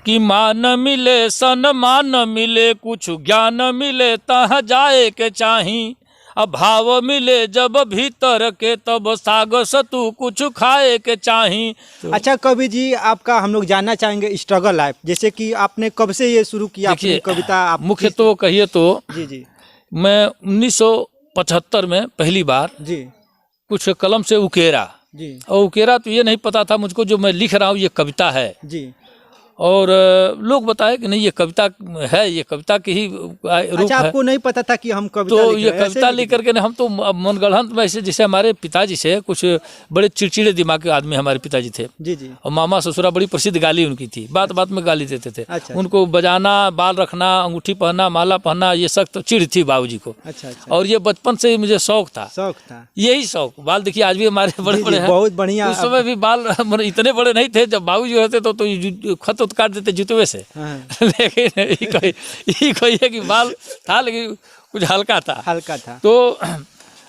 कि मान मिले सम्मान न मिले कुछ ज्ञान मिले तहाँ जाए के चाही, अभाव मिले जब भीतर के तब साग सतु कुछ खाए के चाही। अच्छा कवि जी, आपका हम लोग जानना चाहेंगे स्ट्रगल लाइफ, जैसे कि आपने कब से ये शुरू किया अपनी कविता? आप मुख्य तो कहिए तो जी मैं 1975 में पहली बार जी कुछ कलम से उकेरा जी, और उकेरा तो ये नहीं पता था मुझको जो मैं लिख रहा हूँ ये कविता है जी। और लोग बताए कि नहीं ये कविता है, ये कविता की ही रूप अच्छा, है। आपको नहीं पता था कि हम कविता तो लिख ये रहे हैं? कविता लिख करके हम तो मनगढ़ंत में ऐसे, जैसे हमारे पिताजी से कुछ बड़े चिड़चिड़े दिमाग के आदमी हमारे पिताजी थे जी जी। और मामा ससुरा बड़ी प्रसिद्ध गाली उनकी थी, बात बात में गाली देते थे। अच्छा, उनको बजाना, बाल रखना, अंगूठी पहनना, माला पहनना, ये सख्त चिढ़ थी बाबूजी को। अच्छा अच्छा। और ये बचपन से ही मुझे शौक था, यही शौक। बाल देखिए आज भी हमारे बड़े बड़े हैं, बहुत बढ़िया। उस समय भी बाल इतने बड़े नहीं थे, जब बाबूजी होते तो खत उत काट देते जुतवे से। लेकिन ये कोई है कि बाल था लेकिन कुछ हल्का था। तो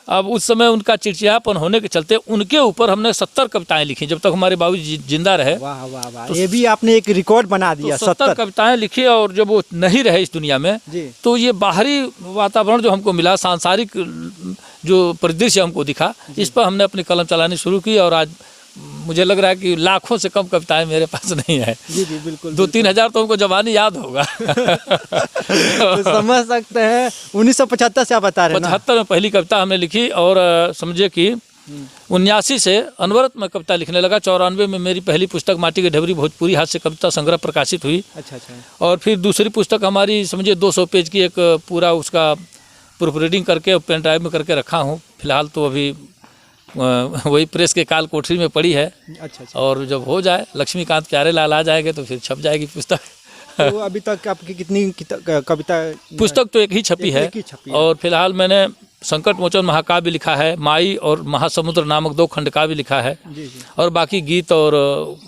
अब उस समय उनका चिड़चिड़ापन होने के चलते उनके ऊपर हमने 70 कविताएं लिखी जब तक हमारे बाबूजी जिंदा रहे। वाह वाह वाह, तो ये भी आपने एक रिकॉर्ड बना दिया। तो 70 कविताएं लिखी और जब वो नहीं रहे इस दुनिया में तो ये बाहरी वातावरण जो हमको मिला, सांसारिक जो परिदृश्य हमको दिखा, इस पर हमने अपनी कलम चलानी शुरू की और आज मुझे लग रहा है कि लाखों से कम कविताएं मेरे पास नहीं है। जी जी बिल्कुल। 2-3 हज़ार तो हमको जवानी याद होगा। तो समझ सकते हैं 1975 से आप बता रहे हैं। 75 में पहली कविता हमने लिखी और समझे कि 79 से अनवरत में कविता लिखने लगा। 94 में मेरी पहली पुस्तक माटी की ढबरी भोजपुरी हास्य कविता संग्रह प्रकाशित हुई। अच्छा। और फिर दूसरी पुस्तक हमारी समझिए 200 पेज की एक पूरा उसका प्रूफ रीडिंग करके पेन ड्राइव में करके रखा हूँ। फिलहाल तो अभी वही प्रेस के काल कोठरी में पड़ी है। अच्छा। और जब हो जाए लक्ष्मीकांत प्यारे लाल आ जाएंगे तो फिर छप जाएगी पुस्तक। तो अभी तक आपकी कितनी कविता? पुस्तक तो एक ही छपी है। और फिलहाल मैंने संकट मोचन महाकाव्य लिखा है, माई और महासमुद्र नामक 2 खंड काव्य लिखा है। और बाकी गीत और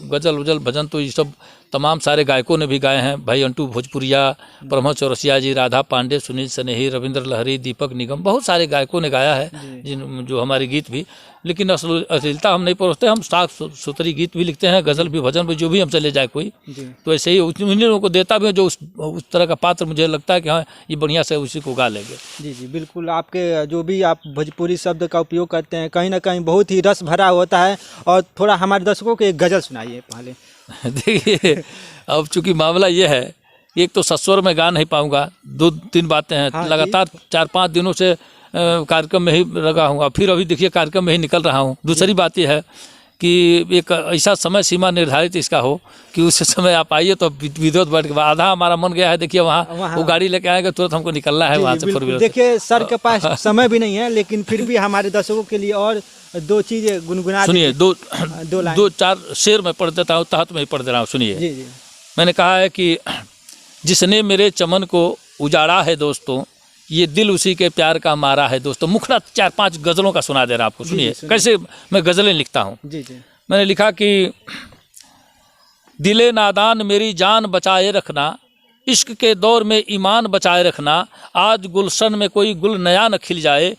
गजल उजल भजन तो ये सब तमाम सारे गायकों ने भी गाए हैं। भाई अंटू भोजपुरिया, प्रमोद चौरसिया जी, राधा पांडे, सुनील सनेही, रविंद्र लहरी, दीपक निगम, बहुत सारे गायकों ने गाया है जो हमारे गीत भी। लेकिन अश्लीलता हम नहीं परोसते, हम साफ सुथरी गीत भी लिखते हैं, गज़ल भी, भजन भी, जो भी हमसे ले जाए कोई। तो ऐसे ही उन्हीं लोगों को देता भी है जो उस तरह का पात्र मुझे लगता है कि हाँ ये बढ़िया से उसी को गा लेंगे। जी जी बिल्कुल। आपके जो भी आप भोजपुरी शब्द का उपयोग करते हैं कहीं ना कहीं बहुत ही रस भरा होता है। और थोड़ा हमारे दर्शकों को एक गज़ल सुनाइए पहले। देखिए अब चूंकि मामला ये है, एक तो सस्वर में गा नहीं पाऊंगा, 2-3 बातें हैं। हाँ, लगातार 4-5 दिनों से कार्यक्रम में ही लगा हूँ, फिर अभी देखिए कार्यक्रम में ही निकल रहा हूँ। दूसरी बात यह है कि एक ऐसा समय सीमा निर्धारित इसका हो कि उस समय आप आइए तो विद्युत बैठ के आधा हमारा मन गया है। देखिए वहाँ वो गाड़ी लेके आएगा, तुरंत हमको निकलना है वहाँ से 4 व्हीलर। देखिए सर के पास समय भी नहीं है, लेकिन फिर भी हमारे दर्शकों के लिए और 2 चीज़ें गुनगुना सुनिए। 2-4 शेर मैं पढ़ देता हूँ, तहत में ही पढ़ दे रहा हूँ, सुनिए। मैंने कहा है कि जिसने मेरे चमन को उजाड़ा है दोस्तों, ये दिल उसी के प्यार का मारा है दोस्तों। मुखड़ा 4-5 गज़लों का सुना दे रहा आपको, सुनिए कैसे मैं गज़लें लिखता हूँ। मैंने लिखा कि दिले नादान मेरी जान बचाए रखना, इश्क के दौर में ईमान बचाए रखना, आज गुलशन में कोई गुल नया न खिल जाए,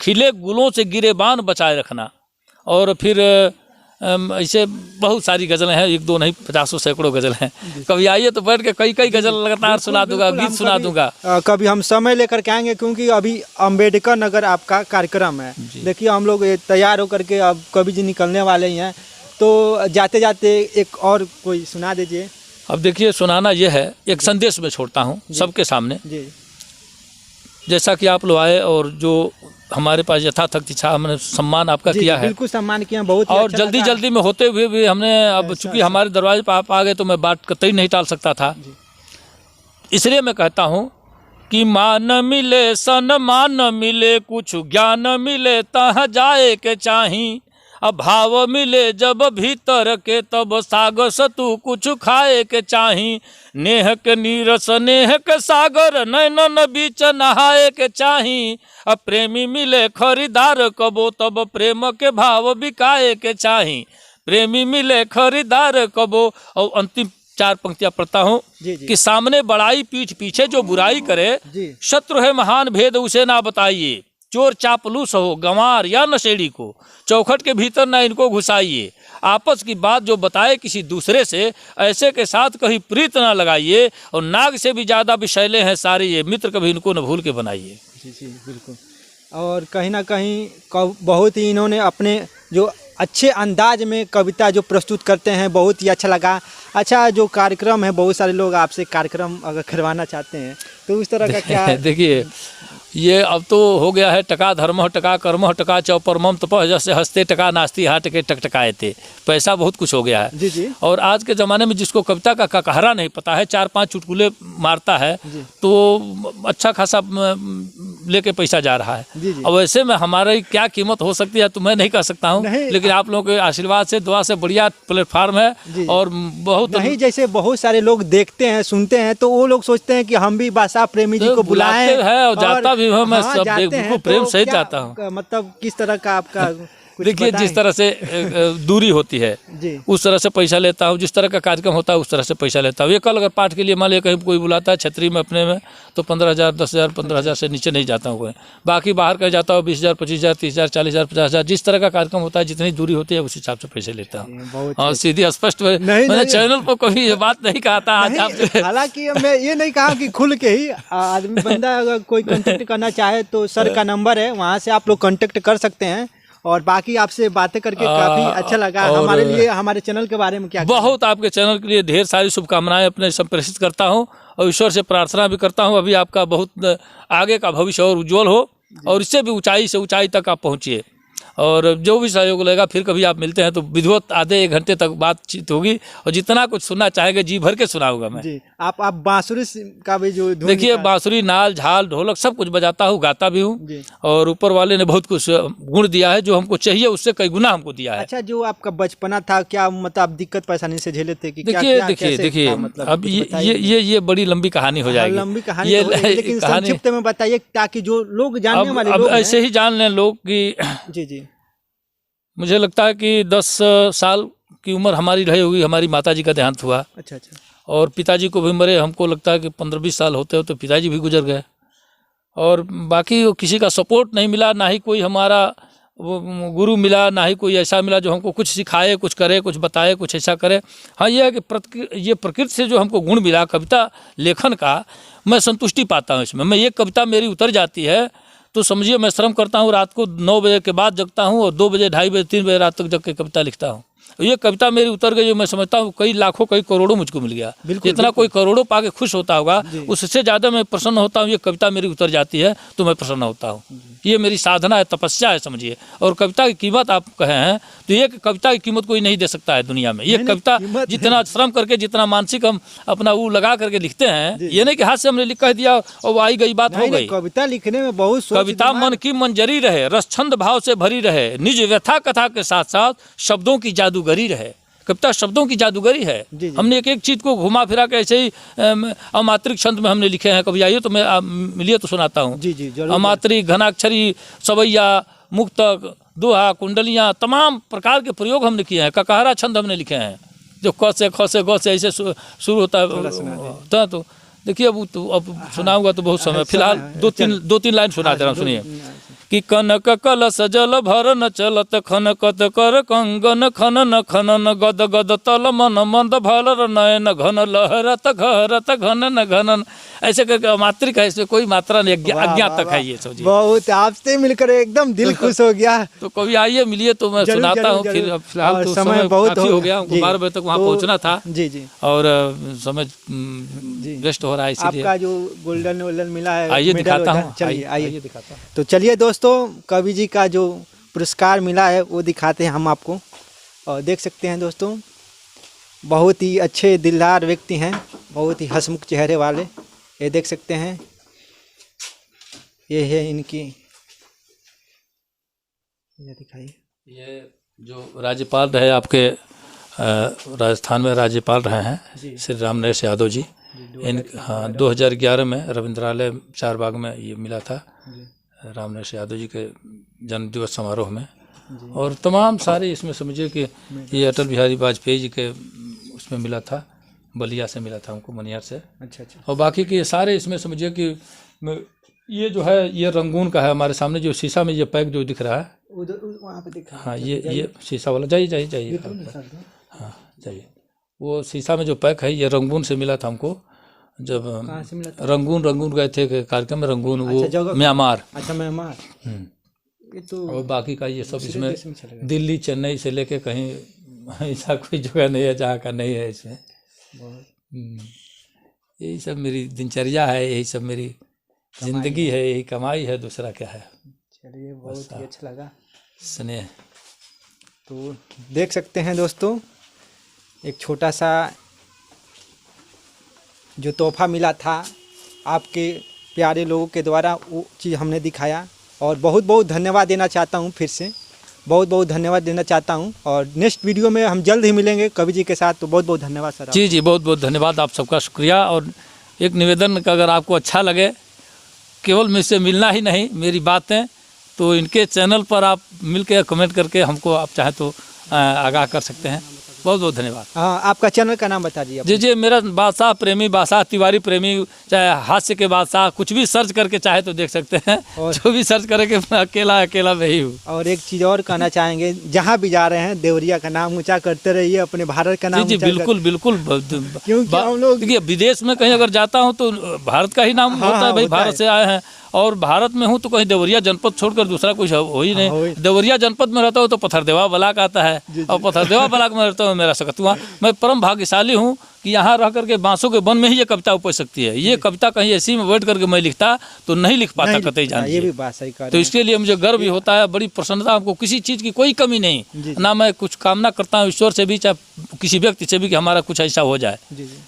खिले गुलों से गिरेबान बचाए रखना। और फिर ऐसे बहुत सारी गज़लें हैं, 1-2 नहीं 50 सैकड़ों गज़ल हैं। कभी आइए तो बैठ के कई गज़ल लगातार सुना दूंगा, गीत सुना दूंगा। कभी हम समय लेकर के आएंगे, क्योंकि अभी अम्बेडकर नगर आपका कार्यक्रम है। देखिए हम लोग तैयार होकर के अब कवि जी निकलने वाले ही हैं, तो जाते जाते एक और कोई सुना दीजिए। अब देखिए सुनाना यह है, एक संदेश में छोड़ता हूँ सबके सामने। जैसा कि आप लोग आए और जो हमारे पास यथाथक इच्छा हमने सम्मान आपका किया है, बिल्कुल सम्मान किया, बहुत और जल्दी में होते हुए भी हमने अब चूंकि हमारे दरवाजे पर आप आ गए तो मैं बात कतई नहीं टाल सकता था। इसलिए मैं कहता हूँ कि मान मिले सम्मान न मिले कुछ ज्ञान मिले तहाँ जाए के चाही, अभाव मिले जब भीतर के तब साग सतु कुछ खाए के चाही, नेह के नीरस नेह के सागर नैनन बीच नहाए के चाही, अब प्रेमी मिले खरीदार कबो तब प्रेम के भाव बिकाए के चाही, प्रेमी मिले खरीदार कबो। और अंतिम 4 पंक्तियां पढ़ता हूँ कि सामने बड़ाई पीठ पीछे जो बुराई करे, शत्रु है महान भेद उसे ना बताइए, चोर चापलूस हो, गंवार या नशेड़ी को चौखट के भीतर न इनको घुसाइए। आपस की बात जो बताए किसी दूसरे से, ऐसे के साथ कहीं प्रीत न लगाइए। और नाग से भी ज़्यादा विषैले हैं सारे ये, मित्र कभी इनको न भूल के बनाइए। जी जी बिल्कुल। और कहीं ना कहीं बहुत ही इन्होंने अपने जो अच्छे अंदाज में कविता जो प्रस्तुत करते हैं, बहुत ही अच्छा लगा। अच्छा, जो कार्यक्रम है, बहुत सारे लोग आपसे कार्यक्रम अगर करवाना चाहते हैं तो उस तरह का क्या? देखिए, ये अब तो हो गया है टका धर्म टका कर्म टका चौपरमम तपह जैसे हंसते टका नास्ती हाट के टकटकाए थे। पैसा बहुत कुछ हो गया है। जी जी। और आज के ज़माने में जिसको कविता का कहरा नहीं पता है, 4-5 चुटकुले मारता है तो अच्छा खासा लेके पैसा जा रहा है। जी जी। अब ऐसे में हमारी क्या कीमत हो सकती है तो मैं नहीं कह सकता हूँ, लेकिन आप लोगों के आशीर्वाद से, दुआ से बढ़िया प्लेटफार्म है। और बहुत नहीं, जैसे बहुत सारे लोग देखते हैं, सुनते हैं, तो वो लोग सोचते हैं कि हम भी भाषा प्रेमी जी को बुलाएं है। और जाता भी हूँ मैं, सब बिल्कुल प्रेम सहित जाता हूँ। मतलब किस तरह का आपका देखिए, जिस तरह से दूरी होती है जी, उस तरह से पैसा लेता हूँ। जिस तरह का कार्यक्रम होता है उस तरह से पैसा लेता हूँ। ये कल अगर पाठ के लिए मान लिया कहीं कोई बुलाता है छतरी में अपने में, तो 15,000, 10,000, 15,000 से नीचे नहीं जाता हूँ कोई। बाकी बाहर कहीं जाता हूँ 20,000, 25,000, 30,000, 40,000, 50,000, जिस तरह का कार्यक्रम होता है, जितनी दूरी होती है उस हिसाब से पैसे लेता हूँ। और सीधी स्पष्ट, मैंने चैनल पर कभी ये बात नहीं कहा था आज आपसे। हालांकि मैं ये नहीं कहा कि खुल के ही आदमी बंदा अगर कोई कांटेक्ट करना चाहे तो सर का नंबर है, वहाँ से आप लोग कांटेक्ट कर सकते हैं। और बाकी आपसे बातें करके काफ़ी अच्छा लगा। हमारे लिए, हमारे चैनल के बारे में क्या? बहुत आपके चैनल के लिए ढेर सारी शुभकामनाएं अपने संप्रेषित करता हूं और ईश्वर से प्रार्थना भी करता हूं अभी आपका बहुत आगे का भविष्य और उज्जवल हो और इससे भी ऊंचाई से ऊंचाई तक आप पहुंचिए। और जो भी सहयोग लगेगा, फिर कभी आप मिलते हैं तो विधिवत आधे 1 घंटे तक बातचीत होगी और जितना कुछ सुनना चाहेंगे जी भर के सुनाऊंगा मैं। जी। आप बांसुरी का भी जो देखिए, बांसुरी, नाल, झाल, ढोलक सब कुछ बजाता हूँ, गाता भी हूँ। और ऊपर वाले ने बहुत कुछ गुण दिया है, जो हमको चाहिए उससे कई गुना हमको दिया है। अच्छा, जो आपका बचपना था, क्या मतलब दिक्कत परेशानी से झेले थे कि? देखिए मतलब अब ये बड़ी लंबी कहानी हो जाएगी। लंबी कहानी लेकिन संक्षिप्त में बताइए ताकि जो लोग जानने वाले लोग ऐसे ही जान लें लोग कि जी जी, मुझे लगता है कि 10 साल की उम्र हमारी रही होगी, हमारी माताजी का देहांत हुआ। अच्छा अच्छा। और पिताजी को भी मरे, हमको लगता है कि 15-20 साल होते हो तो पिताजी भी गुजर गए। और बाकी किसी का सपोर्ट नहीं मिला, ना ही कोई हमारा गुरु मिला, ना ही कोई ऐसा मिला जो हमको कुछ सिखाए, कुछ करे, कुछ बताए, कुछ ऐसा करे। हाँ, ये है कि ये प्रकृति से जो हमको गुण मिला कविता लेखन का, मैं संतुष्टि पाता हूँ इसमें। मैं ये कविता मेरी उतर जाती है तो समझिए मैं श्रम करता हूँ, रात को 9 बजे के बाद जगता हूँ और 2 बजे, 2:30 बजे, 3 बजे रात तक जग के कविता लिखता हूँ। ये कविता मेरी उतर गई, जो मैं समझता हूँ कई लाखों, कई करोड़ों मुझको मिल गया। जितना कोई करोड़ों पाके खुश होता होगा, उससे ज़्यादा मैं प्रसन्न होता हूँ। ये कविता मेरी उतर जाती है तो मैं प्रसन्न होता हूँ। ये मेरी साधना है, तपस्या है समझिए। और कविता की कीमत आप कहें हैं तो ये कविता की कीमत कोई नहीं दे सकता है दुनिया में। ये कविता जितना श्रम करके, जितना मानसिक हम अपना वो लगा करके लिखते हैं, ये नहीं कि हाथ से हमने लिख कह दिया और आई गई बात हो गई। कविता लिखने में बहुत कविता मन की मंजरी रहे, रस छंद भाव से भरी रहे, निज व्यथा कथा के साथ साथ शब्दों की जादूगरी रहे। कविता शब्दों की जादूगरी है। हमने एक एक चीज़ को घुमा फिरा के ऐसे ही अमात्रिक छंद में हमने लिखे हैं। कभी आइए तो मैं मिलिए तो सुनाता हूँ। जी जी जरूर। अमात्रिक, घनाक्षरी, सवैया, मुक्तक, दोहा, कुंडलियाँ, तमाम प्रकार के प्रयोग हमने किए हैं। ककहरा छंद हमने लिखे हैं जो क से, ख से, ग से ऐसे शुरू होता है। तो देखिए, अब सुनाऊंगा तो बहुत समय, फिलहाल 2-3 लाइन सुना दे रहा हूँ, सुनिए। कि कनक कलश जल भरन चलत खनकत कर कंगन खनन खनन गद गद तल मन मंद भलर नयन घन लहरत घरत घनन घनन। ऐसे करके मात्रिक है, इसमें कोई मात्रा नहीं, अज्ञात तक है ये समझिए। बहुत, आपसे मिलकर एकदम दिल खुश हो गया। तो कभी आइए, मिलिए तो मैं सुनाता हूँ। फिर फिलहाल तो समय बहुत हो गया, हमको 12 बजे तक वहाँ पहुँचना था। जी जी। और समय वेस्ट हो रहा है, इसलिए आपका जो गोल्डन मिला है, आइए दिखाता हूँ। चलिए आइए दिखाता हूँ। तो चलिए दोस्तों, कवि जी का जो पुरस्कार मिला है वो दिखाते हैं हम आपको। और देख सकते हैं दोस्तों, बहुत ही अच्छे दिलदार व्यक्ति हैं, बहुत ही हंसमुख चेहरे वाले। ये देख सकते हैं, ये है इनकी, ये दिखाइए। ये जो राज्यपाल रहे आपके राजस्थान में राज्यपाल रहे हैं श्री रामनरेश यादव जी। इन 2011 में रविंद्रालय चारबाग में ये मिला था रामनरेश यादव जी के जन्म दिवस समारोह में। और तमाम सारे इसमें समझिए कि ये अटल बिहारी वाजपेयी जी के उसमें मिला था, बलिया से मिला था हमको, मनियार से। अच्छा अच्छा। और बाकी के सारे इसमें समझिए कि ये जो है ये रंगून का है, हमारे सामने जो शीशा में ये पैक जो दिख रहा है उधर वहाँ पे दिखा। हाँ ये शीशा वाला, जाइए हाँ जाइए। वो शीशा में जो पैक है ये रंगून से मिला था हमको, जब कहाँ से मिला था? रंगून गए थे कार्यक्रम में, रंगून वो जगह म्यांमार। अच्छा म्यांमार। ये तो और बाकी का ये सब दूसरे देश में इसमें चला गया। दिल्ली चेन्नई से लेके कहीं ऐसा कोई जगह नहीं है जहाँ का नहीं है इसमें। यही सब मेरी दिनचर्या है, यही सब मेरी जिंदगी है, यही कमाई है, दूसरा क्या है। चलिए बहुत ही अच्छा लगा। स्नेह। तो देख सकते हैं दोस्तों, एक छोटा सा जो तोहफा मिला था आपके प्यारे लोगों के द्वारा, वो चीज़ हमने दिखाया। और बहुत बहुत धन्यवाद देना चाहता हूँ, फिर से बहुत बहुत धन्यवाद देना चाहता हूँ। और नेक्स्ट वीडियो में हम जल्द ही मिलेंगे कवि जी के साथ। तो बहुत बहुत धन्यवाद सर। जी बहुत बहुत धन्यवाद, आप सबका शुक्रिया। और एक निवेदन का, अगर आपको अच्छा लगे, केवल मुझसे मिलना ही नहीं, मेरी बातें तो इनके चैनल पर आप मिल के कमेंट करके हमको आप चाहे तो आगाह कर सकते हैं। बहुत बहुत धन्यवाद। हाँ, आपका चैनल का नाम बता दीजिए। जी मेरा बादशाह प्रेमी, बादशाह तिवारी प्रेमी, चाहे हास्य के बादशाह, कुछ भी सर्च करके चाहे तो देख सकते हैं। और जो भी सर्च करेंगे, मैं अकेला मैं ही हूँ। और एक चीज़ और कहना चाहेंगे, जहाँ भी जा रहे हैं देवरिया का नाम ऊंचा करते रहिए, अपने भारत का नाम। जी बिल्कुल। क्योंकि हम लोग देखिए विदेश में कहीं अगर जाता हूँ तो भारत का ही नाम होता है, भाई भारत से आए हैं। और भारत में हूँ तो कहीं देवरिया जनपद छोड़कर दूसरा कुछ हो ही नहीं। देवरिया जनपद में रहता हूँ तो पथरदेवा ब्लॉक आता है, और पथरदेवा ब्लॉक में रहता हूँ मेरा सकतुआ। मैं परम भाग्यशाली हूँ कि यहाँ रह करके बांसों के वन में ही ये कविता उपज सकती है। ये कविता कहीं ऐसी में बैठ करके मैं लिखता तो नहीं लिख पाता कतई जान। ये भी बात सही कह रहे हैं। तो इसके लिए मुझे गर्व भी होता है, बड़ी प्रसन्नता। हमको किसी चीज़ की कोई कमी नहीं, ना मैं कुछ कामना करता हूँ ईश्वर से भी, चाहे किसी व्यक्ति से भी कि हमारा कुछ ऐसा हो जाए।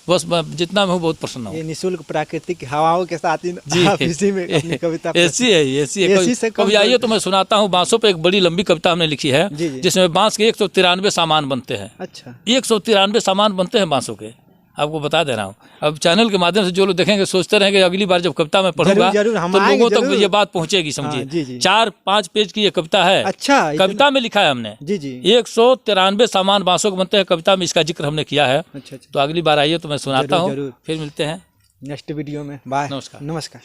बस जितना मैं हूँ बहुत प्रसन्न हूँ। ये निःशुल्क प्राकृतिक हवाओं के साथ इसी में अपनी कविता ऐसी है। कभी आइए तो मैं सुनाता हूँ। बांसों पे एक बड़ी लंबी कविता हमने लिखी है, जिसमें बांस के 193 सामान बनते हैं। अच्छा, 193 सामान बनते हैं बांसों के, आपको बता दे रहा हूँ। अब चैनल के माध्यम से जो लोग देखेंगे सोचते रहेंगे अगली बार जब कविता में पढ़ूंगा तो लोगों तक ये बात पहुंचेगी। समझिए 4-5 पेज की ये कविता है। अच्छा, कविता में लिखा है हमने। 193 सामान बांसों के बनते हैं, कविता में इसका जिक्र हमने किया है। अच्छा। तो अगली बार आइए तो मैं सुनाता हूँ। फिर मिलते हैं नेक्स्ट वीडियो में। बाय। नमस्कार। नमस्कार।